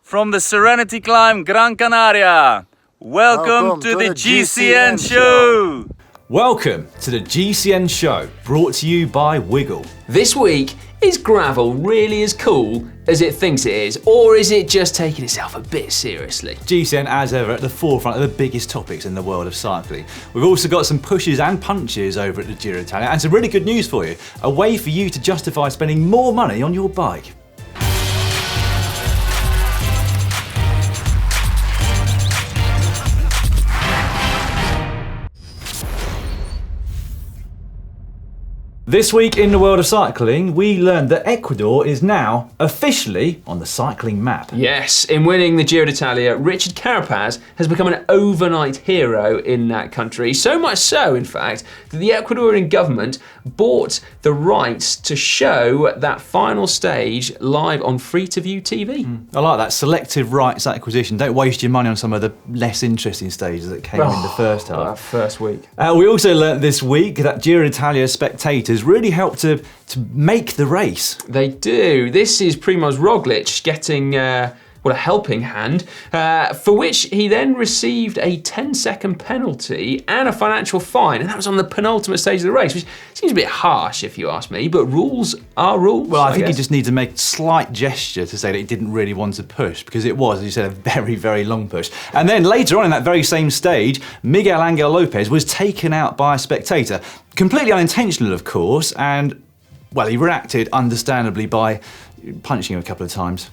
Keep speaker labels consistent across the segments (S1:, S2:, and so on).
S1: from the Serenity Climb Gran Canaria. Welcome to the GCN Show.
S2: Welcome to the GCN Show, brought to you by Wiggle.
S3: This week, is gravel really as cool as it thinks it is, or is it just taking itself a bit seriously?
S2: GCN, as ever, at the forefront of the biggest topics in the world of cycling. We've also got some pushes and punches over at the Giro DItalia, and some really good news for you. A way for you to justify spending more money on your bike. This week in the world of cycling, we learned that Ecuador is now officially on the cycling map.
S3: Yes, in winning the Giro d'Italia, Richard Carapaz has become an overnight hero in that country. So much so, in fact, that the Ecuadorian government bought the rights to show that final stage live on free-to-view TV.
S2: I like that, selective rights acquisition. Don't waste your money on some of the less interesting stages that came in the first half.
S3: That first week.
S2: We also learnt this week that Giro d'Italia spectators really helped to make the race.
S3: They do. This is Primož Roglic getting a helping hand, for which he then received a 10-second penalty and a financial fine, and that was on the penultimate stage of the race, which seems a bit harsh if you ask me, but rules are rules.
S2: Well, I think he just needs to make a slight gesture to say that he didn't really want to push, because it was, as you said, a very, very long push. And then later on in that very same stage, Miguel Angel Lopez was taken out by a spectator. Completely unintentional, of course, and, well, he reacted understandably by punching him a couple of times.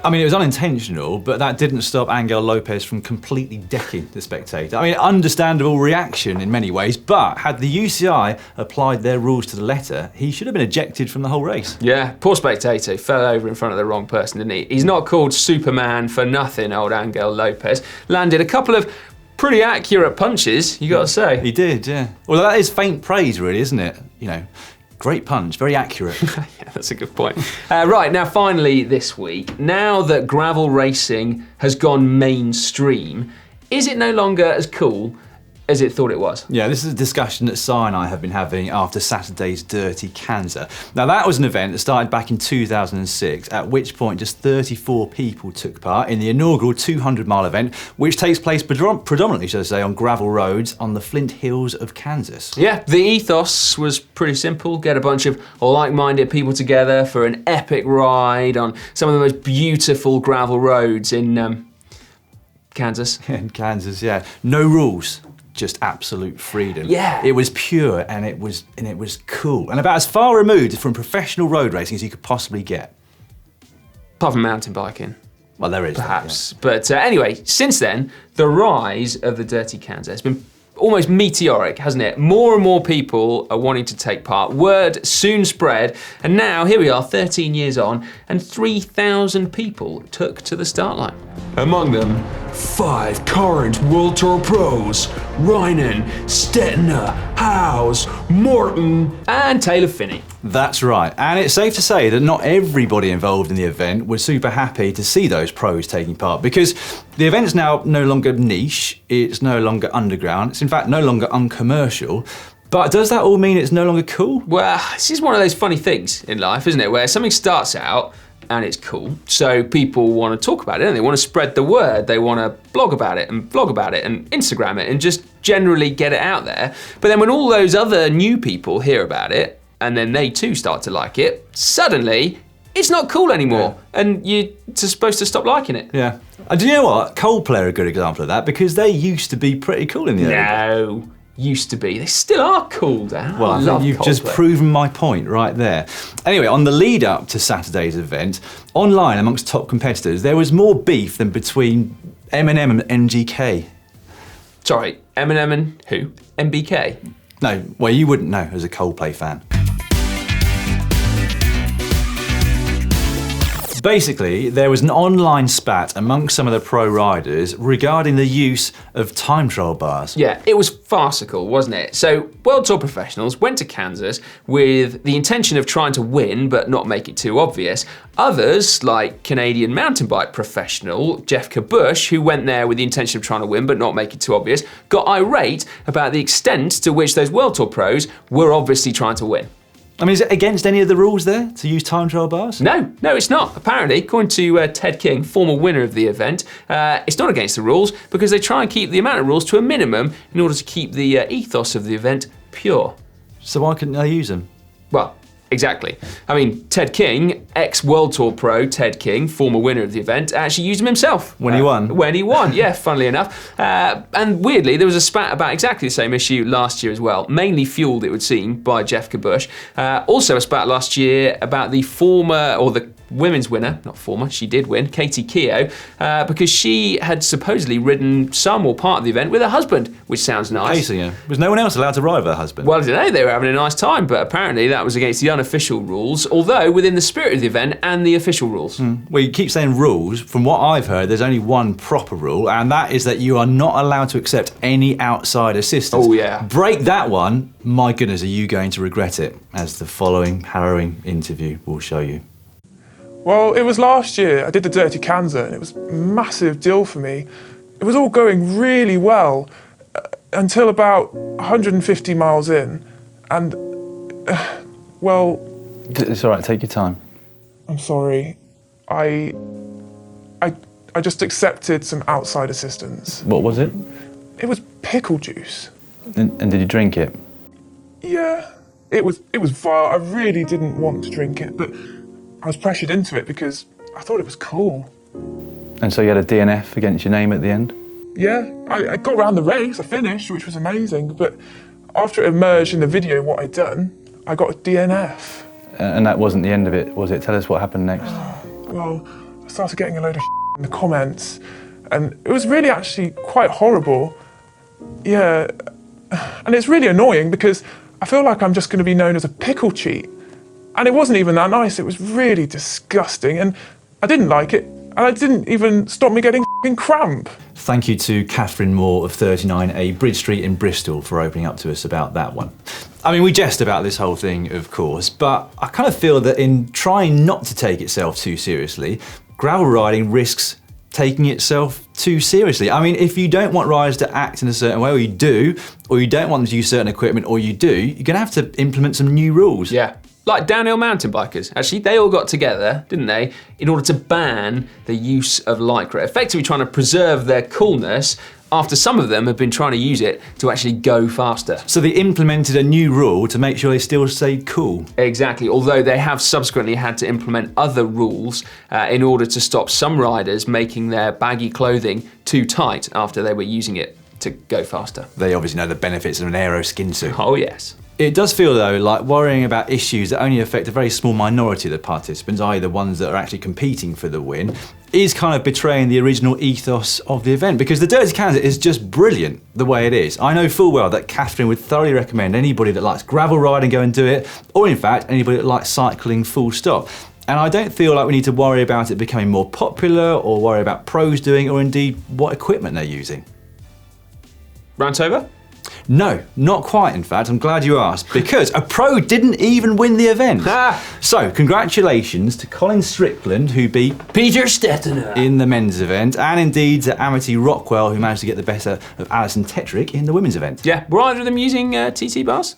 S2: I mean, it was unintentional, but that didn't stop Angel Lopez from completely decking the spectator. I mean, understandable reaction in many ways, but had the UCI applied their rules to the letter, he should have been ejected from the whole race.
S3: Yeah, poor spectator. He fell over in front of the wrong person, didn't he? He's not called Superman for nothing, old Angel Lopez. Landed a couple of pretty accurate punches, you gotta say.
S2: He did, yeah. Well, that is faint praise, really, isn't it? You know, great punch, very accurate.
S3: Yeah, that's a good point. Right, now finally this week, now that gravel racing has gone mainstream, is it no longer as cool as it thought it was?
S2: Yeah, this is a discussion that Si and I have been having after Saturday's Dirty Kanza. Now, that was an event that started back in 2006, at which point just 34 people took part in the inaugural 200-mile event, which takes place predominantly, should I say, on gravel roads on the Flint Hills of Kansas.
S3: Yeah, the ethos was pretty simple. Get a bunch of like-minded people together for an epic ride on some of the most beautiful gravel roads in Kansas.
S2: In Kansas, yeah. No rules. Just absolute freedom.
S3: Yeah.
S2: It was pure and it was cool. And about as far removed from professional road racing as you could possibly get.
S3: Apart from mountain biking.
S2: Well, there is
S3: perhaps.
S2: That,
S3: yeah. But anyway, since then, the rise of the Dirty Kanza has been almost meteoric, hasn't it? More and more people are wanting to take part. Word soon spread, and now here we are 13 years on, and 3,000 people took to the start line. Among them, 5 current World Tour pros: Reinen, Stettiner, Howes, Morton, and Taylor Phinney.
S2: That's right, and it's safe to say that not everybody involved in the event was super happy to see those pros taking part, because the event's now no longer niche, it's no longer underground, it's in fact no longer uncommercial. But does that all mean it's no longer cool?
S3: Well, this is one of those funny things in life, isn't it, where something starts out and it's cool, so people want to talk about it, and they want to spread the word, they want to blog about it and vlog about it and Instagram it and just generally get it out there. But then when all those other new people hear about it, and then they too start to like it, suddenly it's not cool anymore, and you're supposed to stop liking it.
S2: Yeah. And do you know what? Coldplay are a good example of that, because they used to be pretty cool in the early days.
S3: No, used to be. They still are cool, Dan.
S2: Well, I think you've just proven my point right there. Anyway, on the lead up to Saturday's event, online amongst top competitors, there was more beef than between Eminem and MGK.
S3: Sorry, Eminem and who? MBK?
S2: No, well, you wouldn't know as a Coldplay fan. Basically, there was an online spat amongst some of the pro riders regarding the use of time trial bars.
S3: Yeah, it was farcical, wasn't it? So, World Tour professionals went to Kansas with the intention of trying to win but not make it too obvious. Others, like Canadian mountain bike professional Jeff Kabush, who went there with the intention of trying to win but not make it too obvious, got irate about the extent to which those World Tour pros were obviously trying to win.
S2: I mean, is it against any of the rules there to use time trial bars?
S3: No, it's not. Apparently, according to Ted King, former winner of the event, it's not against the rules because they try and keep the amount of rules to a minimum in order to keep the ethos of the event pure.
S2: So why couldn't they use them?
S3: Well, exactly. I mean, Ted King, ex-World Tour pro Ted King, former winner of the event, actually used them himself.
S2: When he won?
S3: When he won, yeah, funnily enough. And weirdly, there was a spat about exactly the same issue last year as well, mainly fueled, it would seem, by Jeff Kabush. Also a spat last year about the former, or the women's winner, not former, she did win, Katie Keogh, because she had supposedly ridden some or part of the event with her husband, which sounds nice.
S2: Casey, yeah. Was no one else allowed to ride with her husband?
S3: Well, I don't know, they were having a nice time, but apparently that was against the unofficial rules, although within the spirit of the event and the official rules.
S2: Well, you keep saying rules. From what I've heard, there's only one proper rule, and that is that you are not allowed to accept any outside assistance.
S3: Oh, yeah.
S2: Break that one, my goodness, are you going to regret it, as the following harrowing interview will show you.
S4: Well, it was last year. I did the Dirty Kanza, and it was a massive deal for me. It was all going really well until about 150 miles in, and, well...
S2: It's all right, take your time.
S4: I'm sorry. I just accepted some outside assistance.
S2: What was it?
S4: It was pickle juice.
S2: And did you drink it?
S4: Yeah, it was vile. I really didn't want to drink it, but I was pressured into it because I thought it was cool.
S2: And so you had a DNF against your name at the end?
S4: Yeah, I got around the race, I finished, which was amazing, but after it emerged in the video what I'd done, I got a DNF.
S2: And that wasn't the end of it, was it? Tell us what happened next.
S4: Well, I started getting a load of in the comments, and it was really actually quite horrible. Yeah, and it's really annoying because I feel like I'm just going to be known as a pickle cheat. And it wasn't even that nice, it was really disgusting, and I didn't like it, and it didn't even stop me getting cramp.
S2: Thank you to Catherine Moore of 39A Bridge Street in Bristol for opening up to us about that one. I mean, we jest about this whole thing, of course, but I kind of feel that in trying not to take itself too seriously, gravel riding risks taking itself too seriously. I mean, if you don't want riders to act in a certain way, or you do, or you don't want them to use certain equipment, or you do, you're gonna have to implement some new rules.
S3: Yeah. Like downhill mountain bikers. Actually, they all got together, didn't they, in order to ban the use of Lycra, effectively trying to preserve their coolness after some of them have been trying to use it to actually go faster.
S2: So they implemented a new rule to make sure they still stay cool.
S3: Exactly, although they have subsequently had to implement other rules in order to stop some riders making their baggy clothing too tight after they were using it to go faster.
S2: They obviously know the benefits of an aero skin suit.
S3: Oh yes.
S2: It does feel though like worrying about issues that only affect a very small minority of the participants, i.e. the ones that are actually competing for the win, is kind of betraying the original ethos of the event, because the Dirty Kanza is just brilliant the way it is. I know full well that Catherine would thoroughly recommend anybody that likes gravel riding go and do it, or in fact anybody that likes cycling full stop. And I don't feel like we need to worry about it becoming more popular or worry about pros doing, or indeed what equipment they're using.
S3: Rant over?
S2: No, not quite in fact. I'm glad you asked, because a pro didn't even win the event. So congratulations to Colin Strickland, who beat
S3: Peter Stettiner
S2: in the men's event, and indeed to Amity Rockwell, who managed to get the better of Alison Tetrick in the women's event.
S3: Yeah, were either of them using TT bars?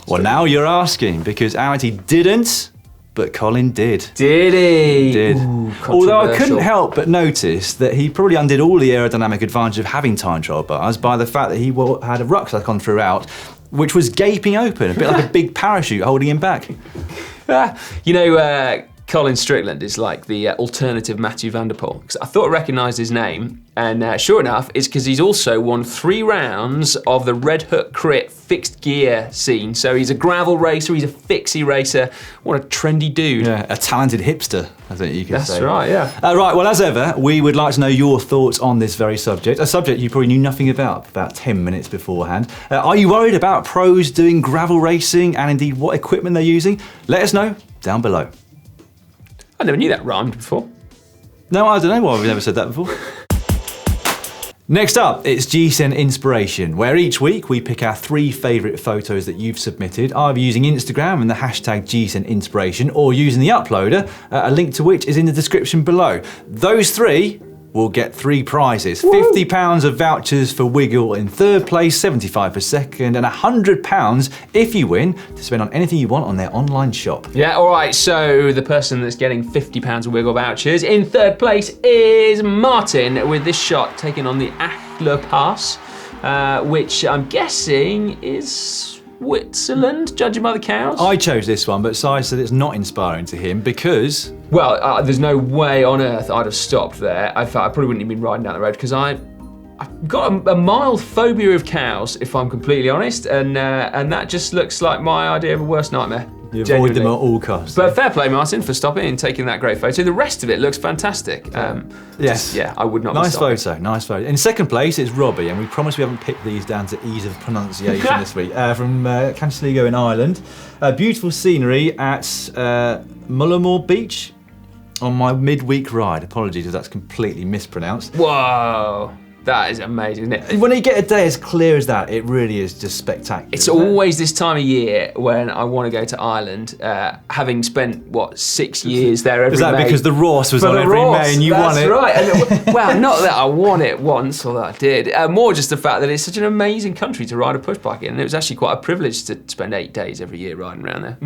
S2: Well, now you're asking, because Amity didn't, but Colin did.
S3: Did he?
S2: Did.
S3: Ooh,
S2: although I couldn't help but notice that he probably undid all the aerodynamic advantage of having time trial bars by the fact that he had a rucksack on throughout, which was gaping open, a bit like a big parachute holding him back.
S3: You know, Colin Strickland is like the alternative Mathieu van der Poel. Because I thought I recognised his name, and sure enough, it's because he's also won 3 rounds of the Red Hook Crit fixed gear scene. So he's a gravel racer, he's a fixie racer. What a trendy dude.
S2: Yeah, a talented hipster, I think you could say.
S3: That's right, yeah.
S2: Right, well, as ever, we would like to know your thoughts on this very subject, a subject you probably knew nothing about 10 minutes beforehand. Are you worried about pros doing gravel racing, and indeed what equipment they're using? Let us know down below.
S3: I never knew that rhymed before.
S2: No, I don't know why we've never said that before. Next up, it's GCN Inspiration, where each week we pick our 3 favourite photos that you've submitted, either using Instagram and the hashtag GCN Inspiration, or using the uploader, a link to which is in the description below. Those 3 will get 3 prizes. £50 of vouchers for Wiggle in 3rd place, 75 for 2nd, and £100 if you win to spend on anything you want on their online shop.
S3: Yeah, all right, so the person that's getting £50 of Wiggle vouchers in 3rd place is Martin, with this shot taken on the Achler Pass, which I'm guessing is Switzerland, judging by the cows.
S2: I chose this one, but Si said it's not inspiring to him because...
S3: Well, there's no way on earth I'd have stopped there. I probably wouldn't have been riding down the road because I've got a mild phobia of cows, if I'm completely honest, and that just looks like my idea of a worst nightmare.
S2: You avoid them at all costs.
S3: But fair play, Martin, for stopping and taking that great photo. The rest of it looks fantastic.
S2: Yes.
S3: Yeah, I would not
S2: Nice
S3: be stopping.
S2: photo, nice photo. In 2nd place, it's Robbie, and we promise we haven't picked these down to ease of pronunciation this week. From Cantilejo in Ireland. Beautiful scenery at Mullamore Beach on my midweek ride. Apologies if that's completely mispronounced.
S3: Whoa. That is amazing, isn't it?
S2: When you get a day as clear as that, it really is just spectacular.
S3: It's always this time of year when I want to go to Ireland, having spent, 6 years there every May.
S2: Is that because the Ross was on every May and you won it?
S3: That's right. And well, not that I won it once, or that I did. More just the fact that it's such an amazing country to ride a push bike in. And it was actually quite a privilege to spend 8 days every year riding around there.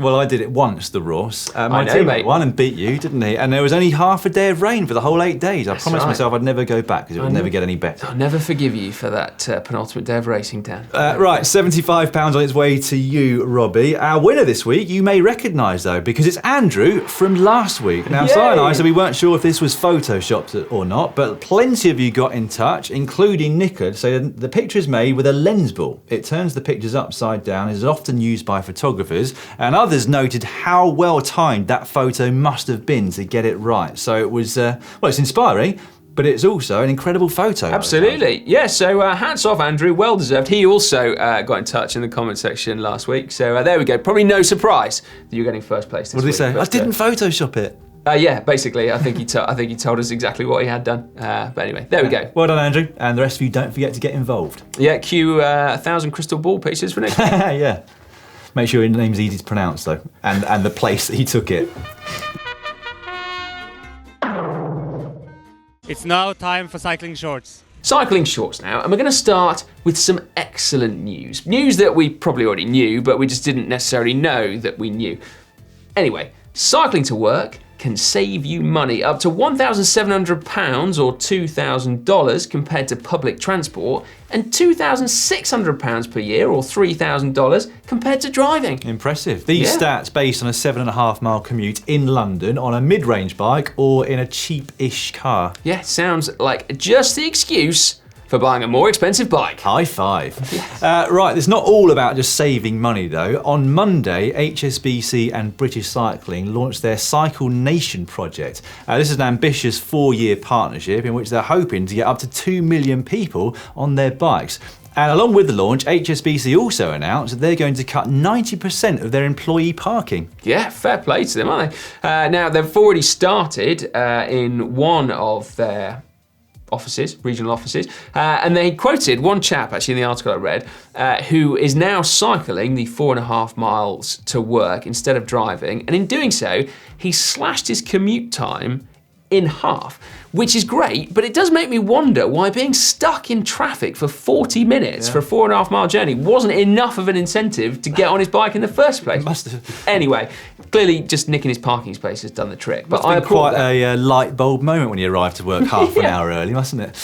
S2: Well, I did it once, the Ross. My
S3: know,
S2: teammate
S3: mate.
S2: won and beat you, didn't he? And there was only half a day of rain for the whole 8 days. I promised myself I'd never go back because it would never get any better.
S3: I'll never forgive you for that penultimate day of racing, Dan.
S2: Right, £75 on its way to you, Robbie. Our winner this week, you may recognise though, because it's Andrew from last week. Now, Si and I said we weren't sure if this was photoshopped or not, but plenty of you got in touch, including Nickard. So the picture is made with a lens ball. It turns the pictures upside down, is often used by photographers, and others noted how well timed that photo must have been to get it right. So it was, it's inspiring, but it's also an incredible photo.
S3: Absolutely. Yeah, so hats off, Andrew. Well deserved. He also got in touch in the comment section last week. So there we go. Probably no surprise that you're getting 1st place this
S2: What did he say?
S3: week,
S2: I didn't Photoshop it.
S3: Yeah, basically, I think he told us exactly what he had done. But anyway, there we go.
S2: Well done, Andrew. And the rest of you, don't forget to get involved.
S3: Yeah, cue 1,000 crystal ball pictures for next week.
S2: Yeah. Make sure your name's easy to pronounce, though, and the place that he took it.
S5: It's now time for cycling shorts.
S3: Cycling shorts now, and we're going to start with some excellent news. News that we probably already knew, but we just didn't necessarily know that we knew. Anyway, cycling to work can save you money, up to £1,700 or $2,000 compared to public transport, and £2,600 per year or $3,000 compared to driving.
S2: Impressive. These stats based on a 7.5 mile commute in London on a mid-range bike or in a cheap-ish car.
S3: Yeah, sounds like just the excuse for buying a more expensive bike.
S2: High five. Yes. Right, it's not all about just saving money though. On Monday, HSBC and British Cycling launched their Cycle Nation project. This is an ambitious 4-year partnership in which they're hoping to get up to 2 million people on their bikes. And along with the launch, HSBC also announced that they're going to cut 90% of their employee parking.
S3: Yeah, fair play to them, aren't they? Now, they've already started in one of their offices, regional offices, and they quoted one chap actually in the article I read who is now cycling the 4.5 miles to work instead of driving, and in doing so he slashed his commute time in half, which is great, but it does make me wonder why being stuck in traffic for 40 minutes for a 4.5 mile journey wasn't enough of an incentive to get on his bike in the first place.
S2: Must have.
S3: Anyway, clearly just nicking his parking space has done the trick. But
S2: I applaud quite a light bulb moment when you arrive to work half an hour early, mustn't it?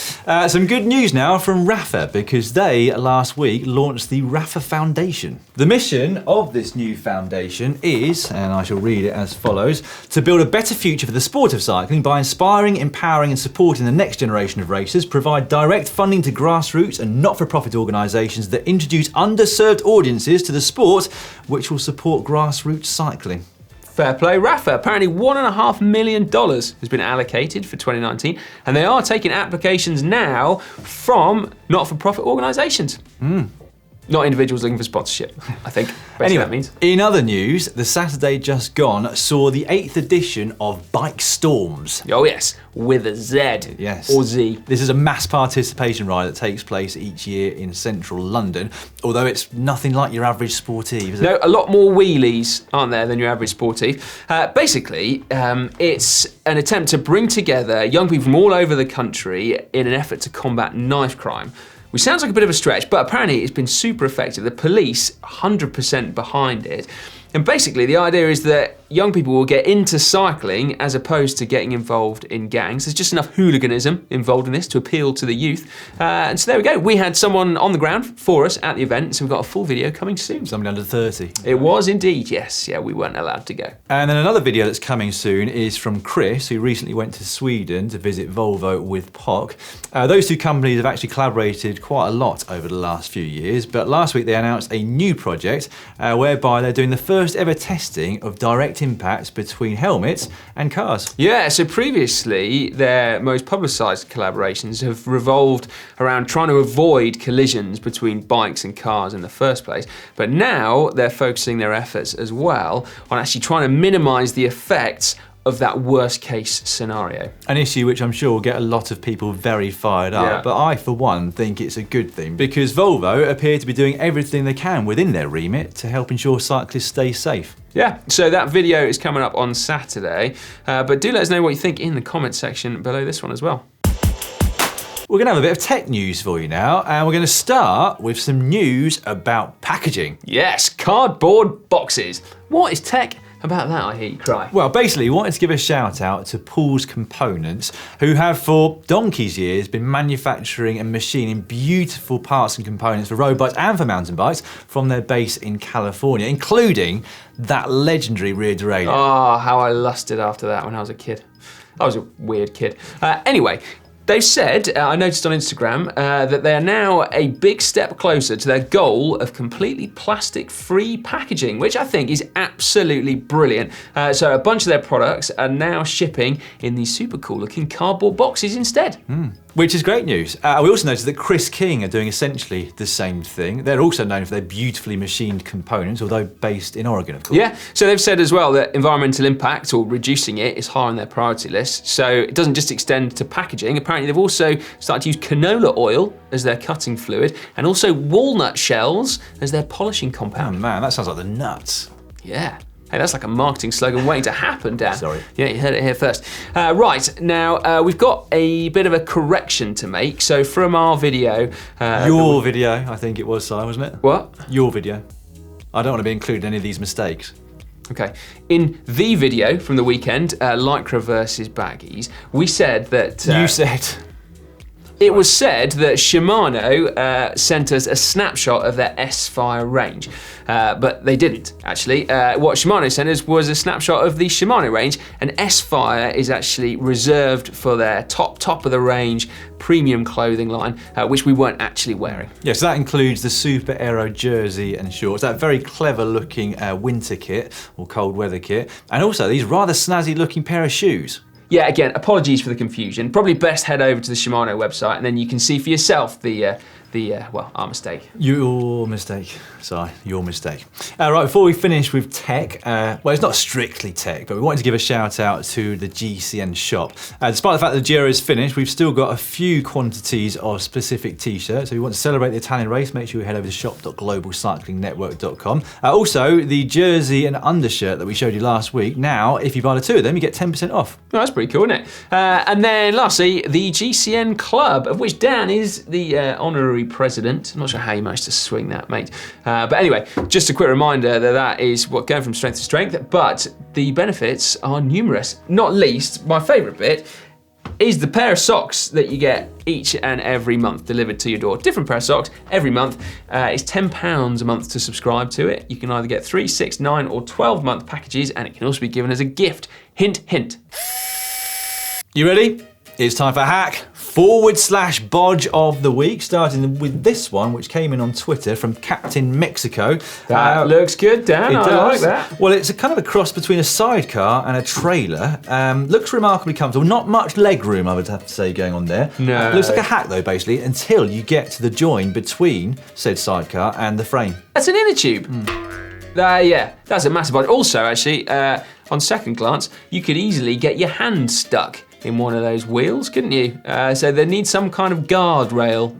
S2: Some good news now from Rafa, because they last week launched the Rafa Foundation. The mission of this new foundation is, and I shall read it as follows, to build a better future for the sport of cycling by inspiring, empowering and supporting the next generation of racers, provide direct funding to grassroots and not-for-profit organisations that introduce underserved audiences to the sport, which will support grassroots cycling.
S3: Fair play, Rafa. Apparently $1.5 million has been allocated for 2019, and they are taking applications now from not-for-profit organisations. Not individuals looking for sponsorship, I think. Basically that means.
S2: In other news, the Saturday just gone saw the 8th edition of Bike Storms.
S3: Oh yes, with a Z.
S2: Yes.
S3: Or Z.
S2: This is a mass participation ride that takes place each year in central London, although it's nothing like your average sportive, is it?
S3: No, a lot more wheelies, aren't there, than your average sportive. Basically, it's an attempt to bring together young people from all over the country in an effort to combat knife crime. Which sounds like a bit of a stretch, but apparently it's been super effective. The police, 100% behind it. And basically the idea is that young people will get into cycling as opposed to getting involved in gangs. There's just enough hooliganism involved in this to appeal to the youth. And so there we go. We had someone on the ground for us at the event, so we've got a full video coming soon.
S2: Somebody under 30.
S3: It was indeed, yes. Yeah, we weren't allowed to go.
S2: And then another video that's coming soon is from Chris, who recently went to Sweden to visit Volvo with POC. Those two companies have actually collaborated quite a lot over the last few years, but last week they announced a new project whereby they're doing the first ever testing of direct impacts between helmets and cars.
S3: Yeah, so previously their most publicised collaborations have revolved around trying to avoid collisions between bikes and cars in the first place. But now they're focusing their efforts as well on actually trying to minimise the effects of that worst case scenario.
S2: An issue which I'm sure will get a lot of people very fired up, but I for one think it's a good thing because Volvo appear to be doing everything they can within their remit to help ensure cyclists stay safe.
S3: Yeah, so that video is coming up on Saturday, but do let us know what you think in the comments section below this one as well.
S2: We're going to have a bit of tech news for you now, and we're going to start with some news about packaging.
S3: Yes, cardboard boxes. What is tech about that, I hear you cry?
S2: Well, basically, we wanted to give a shout out to Paul's Components, who have for donkey's years been manufacturing and machining beautiful parts and components for road bikes and for mountain bikes from their base in California, including that legendary rear derailleur.
S3: Oh, how I lusted after that when I was a kid. I was a weird kid. Anyway, they've said, I noticed on Instagram, that they are now a big step closer to their goal of completely plastic-free packaging, which I think is absolutely brilliant. So a bunch of their products are now shipping in these super cool looking cardboard boxes instead.
S2: Which is great news. We also noticed that Chris King are doing essentially the same thing. They're also known for their beautifully machined components, although based in Oregon, of course.
S3: Yeah, so they've said as well that environmental impact, or reducing it, is high on their priority list. So it doesn't just extend to packaging. Apparently they've also started to use canola oil as their cutting fluid, and also walnut shells as their polishing
S2: Oh
S3: compound.
S2: man, that sounds like the nuts.
S3: Yeah. Hey, that's like a marketing slogan waiting to happen, Dan.
S2: Sorry.
S3: Yeah, you heard it here first. Right, now we've got a bit of a correction to make. So from our video...
S2: Your video, I think it was, Si, wasn't it?
S3: What?
S2: Your video. I don't want to be included in any of these mistakes.
S3: Okay, in the video from the weekend, Lycra versus Baggies, we said that...
S2: You said...
S3: It was said that Shimano sent us a snapshot of their S-Fire range, but they didn't, actually. What Shimano sent us was a snapshot of the Shimano range, and S-Fire is actually reserved for their top of the range premium clothing line, which we weren't actually wearing.
S2: Yes, that includes the Super Aero jersey and shorts, that very clever looking winter kit, or cold weather kit, and also these rather snazzy looking pair of shoes.
S3: Yeah, again, apologies for the confusion. Probably best head over to the Shimano website and then you can see for yourself well, our mistake.
S2: Your mistake. Sorry, your mistake. Right, before we finish with tech, well, it's not strictly tech, but we wanted to give a shout out to the GCN shop. Despite the fact that the Giro is finished, we've still got a few quantities of specific t-shirts. So if you want to celebrate the Italian race, make sure you head over to shop.globalcyclingnetwork.com. Also, the jersey and undershirt that we showed you last week, now, if you buy the two of them, you get 10% off.
S3: Oh, that's pretty cool, isn't it? And then lastly, the GCN Club, of which Dan is the honorary president. I'm not sure how you managed to swing that, mate. But anyway, just a quick reminder that is what going from strength to strength, but the benefits are numerous. Not least, my favourite bit is the pair of socks that you get each and every month delivered to your door. Different pair of socks every month. It's £10 a month to subscribe to it. You can either get 3, 6, 9 or 12-month packages, and it can also be given as a gift. Hint, hint.
S2: You ready? It's time for Hack /bodge of the week, starting with this one, which came in on Twitter from Captain Mexico.
S3: That looks good, Dan.
S2: It
S3: I
S2: does.
S3: like that.
S2: Well, it's a kind of a cross between a sidecar and a trailer. Looks remarkably comfortable. Not much leg room, I would have to say, going on there.
S3: No.
S2: Looks like a hack, though, basically, until you get to the join between said sidecar and the frame.
S3: That's an inner tube. Yeah, that's a massive bodge. Also, actually, on second glance, you could easily get your hand stuck in one of those wheels, couldn't you? So they need some kind of guardrail,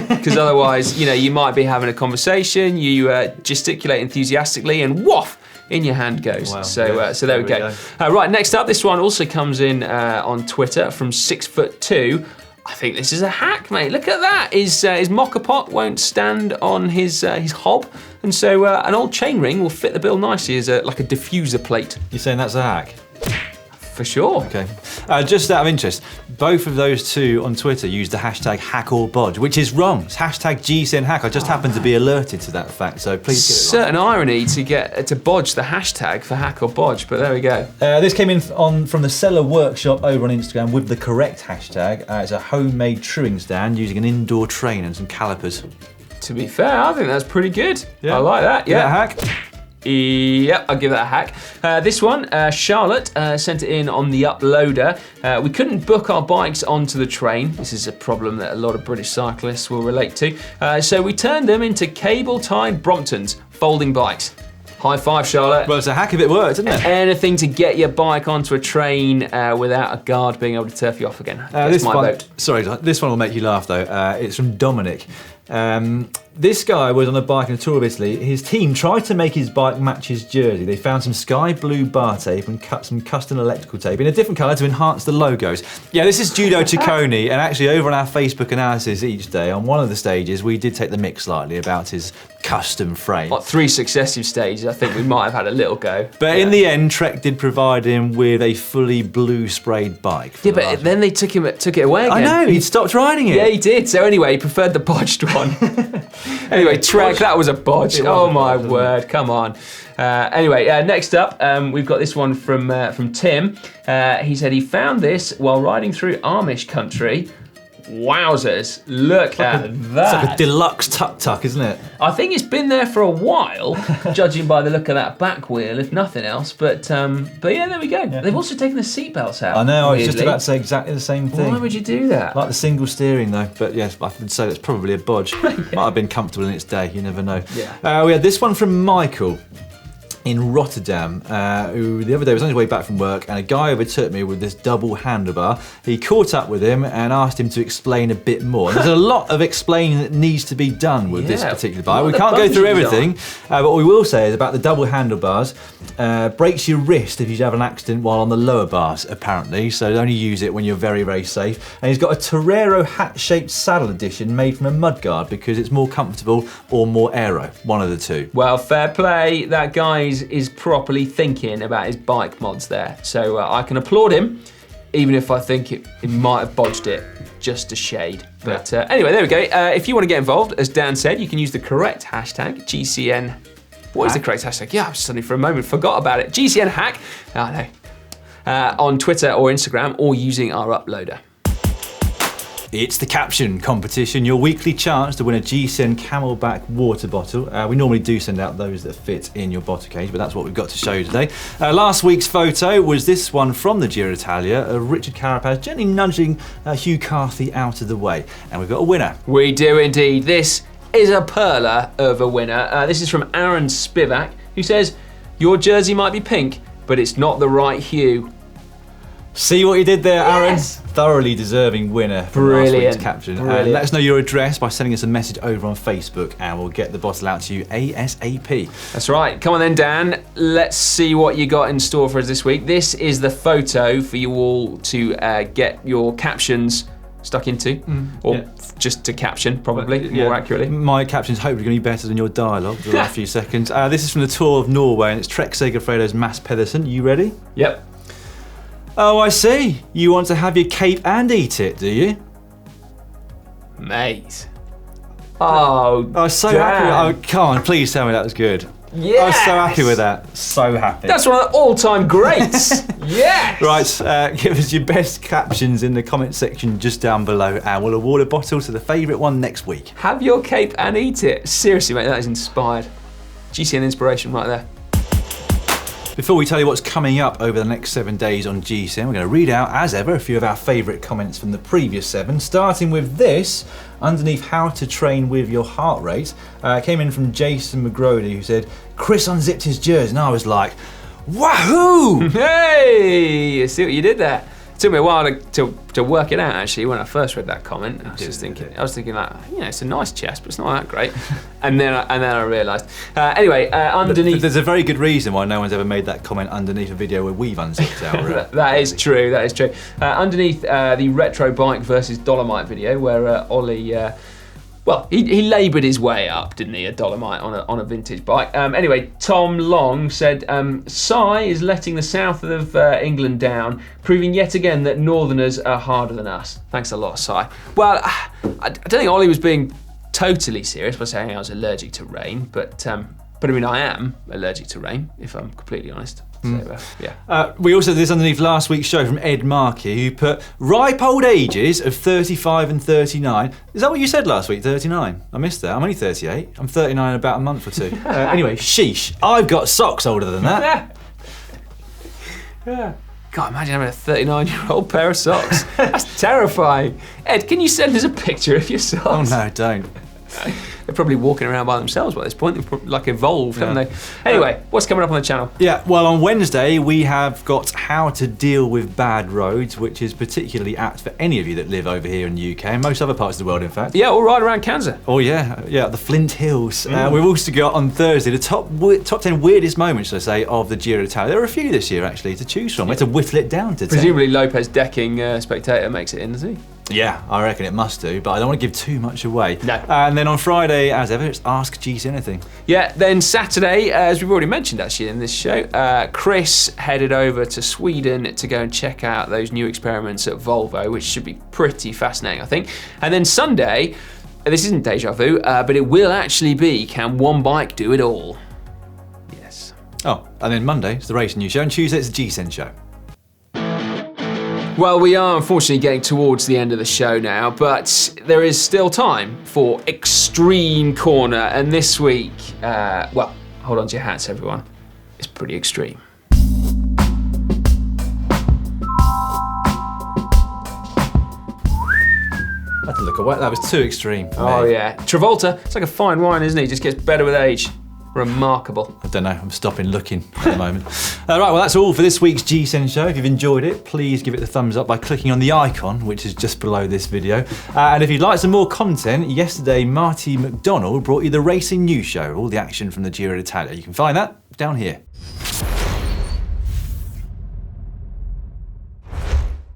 S3: because otherwise, you might be having a conversation, you gesticulate enthusiastically, and woof, in your hand goes.
S2: Wow.
S3: So there we go. Right, next up, this one also comes in on Twitter from 6'2". I think this is a hack, mate. Look at that. His mocha pot won't stand on his hob, and so an old chainring will fit the bill nicely as like a diffuser plate.
S2: You're saying that's a hack?
S3: For sure.
S2: Okay. Just out of interest, both of those two on Twitter use the hashtag #HackOrBodge, which is wrong. It's hashtag GCN Hack. I just happened to be alerted to that fact, so please get it right.
S3: Certain irony to bodge the hashtag for hack or bodge, but there we go.
S2: This came in from the Seller Workshop over on Instagram with the correct hashtag. It's a homemade truing stand using an indoor train and some calipers.
S3: To be fair, I think that's pretty good.
S2: Yeah.
S3: I like that. Yeah.
S2: Hack.
S3: Yep, I'll give that a hack. This one, Charlotte sent it in on the uploader. We couldn't book our bikes onto the train. This is a problem that a lot of British cyclists will relate to. So we turned them into cable-tied Bromptons, folding bikes. High five, Charlotte.
S2: Well, it's a hack if it works, isn't it?
S3: Anything to get your bike onto a train without a guard being able to turf you off again. That's my vote.
S2: Sorry, this one will make you laugh though. It's from Dominic. This guy was on a bike in a tour of Italy. His team tried to make his bike match his jersey. They found some sky blue bar tape and cut some custom electrical tape in a different colour to enhance the logos. Yeah, this is Judo Ciccone, and actually over on our Facebook analysis each day, on one of the stages, we did take the mick slightly about his custom frame.
S3: What, 3 successive stages, I think we might have had a little go.
S2: But in the end, Trek did provide him with a fully blue sprayed bike.
S3: Yeah, but then they took it away again.
S2: I know, he'd stopped riding it.
S3: Yeah, he did. So anyway, he preferred the bodged one. Anyway, Trek, that was a bodge. Oh my word, come on. Anyway, next up, we've got this one from Tim. He said he found this while riding through Amish country. Wowzers, look at that.
S2: It's like a deluxe tuk-tuk, isn't it?
S3: I think it's been there for a while, judging by the look of that back wheel, if nothing else. But yeah, there we go. Yeah. They've also taken the seatbelts out.
S2: I know,
S3: weirdly.
S2: I was just about to say exactly the same thing.
S3: Why would you do that?
S2: Like the single steering though, but yes, I would say that's probably a bodge. Might have been comfortable in its day, you never know.
S3: Yeah.
S2: We had this one from Michael in Rotterdam, who the other day was on his way back from work, and a guy overtook me with this double handlebar. He caught up with him and asked him to explain a bit more. There's a lot of explaining that needs to be done with this particular bike. We can't go through everything, but what we will say is about the double handlebars, breaks your wrist if you have an accident while on the lower bars, apparently, so only use it when you're very, very safe. And he's got a Torero hat-shaped saddle edition made from a mudguard because it's more comfortable or more aero, one of the two.
S3: Well, fair play. That guy is properly thinking about his bike mods there. So I can applaud him, even if I think it might have bodged it just a shade. But anyway, there we go. If you want to get involved, as Dan said, you can use the correct hashtag, GCN. What is the correct hashtag? Yeah, I suddenly for a moment forgot about it. GCN Hack, I know. On Twitter or Instagram, or using our uploader.
S2: It's the Caption Competition, your weekly chance to win a GCN Camelback water bottle. We normally do send out those that fit in your bottle cage, but that's what we've got to show you today. Last week's photo was this one from the Giro d'Italia of Richard Carapaz gently nudging Hugh Carthy out of the way. And we've got a winner.
S3: We do indeed. This is a perler of a winner. This is from Aaron Spivak, who says, "Your jersey might be pink, but it's not the right hue."
S2: See what you did there, Aaron?
S3: Yes.
S2: Thoroughly deserving winner from last week's Caption.
S3: Brilliant.
S2: Let us know your address by sending us a message over on Facebook and we'll get the bottle out to you ASAP.
S3: That's right. Come on then, Dan. Let's see what you got in store for us this week. This is the photo for you all to get your captions stuck into, or just to caption, probably, more accurately.
S2: My caption's hopefully going to be better than your dialogue for the last few seconds. This is from the Tour of Norway and it's Trek Segafredo's Mads Pedersen. You ready?
S3: Yep.
S2: Oh, I see. You want to have your cape and eat it, do you?
S3: Mate. Oh,
S2: I was so
S3: Dan.
S2: happy. Oh, come on, please tell me that was good.
S3: Yes!
S2: I was so happy with that. So happy.
S3: That's one of the all-time greats. Yes!
S2: Right, give us your best captions in the comment section just down below, and we'll award a bottle to the favourite one next week.
S3: Have your cape and eat it. Seriously, mate, that is inspired. GCN Inspiration right there.
S2: Before we tell you what's coming up over the next 7 days on GCN, we're going to read out, as ever, a few of our favourite comments from the previous 7, starting with this, underneath how to train with your heart rate. Came in from Jason McGrody, who said, Chris unzipped his jersey, and I was like, wahoo!
S3: Hey! See what you did there? It took me a while to work it out, actually, when I first read that comment. I was thinking like, it's a nice chest, but it's not that great. and then I realised. Anyway, underneath...
S2: There's a very good reason why no one's ever made that comment underneath a video where we've unzipped our...
S3: That is true, that is true. Underneath the retro bike versus Dolomite video, where Ollie... he laboured his way up, didn't he, a Dolomite on a vintage bike. Anyway, Tom Long said, Cy is letting the south of England down, proving yet again that northerners are harder than us. Thanks a lot, Cy. Well, I don't think Ollie was being totally serious by saying I was allergic to rain, but I mean, I am allergic to rain, if I'm completely honest. So, yeah.
S2: We also did this underneath last week's show from Ed Markey, who put ripe old ages of 35 and 39. Is that what you said last week, 39? I missed that. I'm only 38. I'm 39 in about a month or two. Anyway, sheesh. I've got socks older than that.
S3: Yeah. God, imagine having a 39-year-old pair of socks. That's terrifying. Ed, can you send us a picture of your socks?
S2: Oh no, don't.
S3: They're probably walking around by themselves by this point. They've like evolved, haven't they? Anyway, what's coming up on the channel?
S2: Yeah, well, on Wednesday we have got how to deal with bad roads, which is particularly apt for any of you that live over here in the UK and most other parts of the world, in fact.
S3: Yeah, all right around Kanza.
S2: Oh yeah, the Flint Hills. We've also got on Thursday the top 10 weirdest moments, should I say, of the Giro d'Italia. There are a few this year actually to choose from. We had to whittle it down to 10.
S3: Presumably Lopez decking spectator makes it in, does he?
S2: Yeah, I reckon it must do, but I don't want to give too much away.
S3: No.
S2: And then on Friday, as ever, it's Ask GC Anything.
S3: Yeah, then Saturday, as we've already mentioned actually in this show, Chris headed over to Sweden to go and check out those new experiments at Volvo, which should be pretty fascinating, I think. And then Sunday, this isn't deja vu, but it will actually be, can one bike do it all? Yes.
S2: Oh, and then Monday, it's the Racing News Show, and Tuesday, it's the GCN Show.
S3: Well, we are unfortunately getting towards the end of the show now, but there is still time for Extreme Corner. And this week, well, hold on to your hats, everyone. It's pretty extreme.
S2: I had to look away. That was too extreme.
S3: Oh, yeah. Travolta, it's like a fine wine, isn't it? It just gets better with age. Remarkable.
S2: I don't know, I'm stopping looking at the moment. Right, well, that's all for this week's GCN Show. If you've enjoyed it, please give it the thumbs up by clicking on the icon, which is just below this video. And if you'd like some more content, yesterday Marty McDonald brought you the Racing News Show, all the action from the Giro d'Italia. You can find that down here.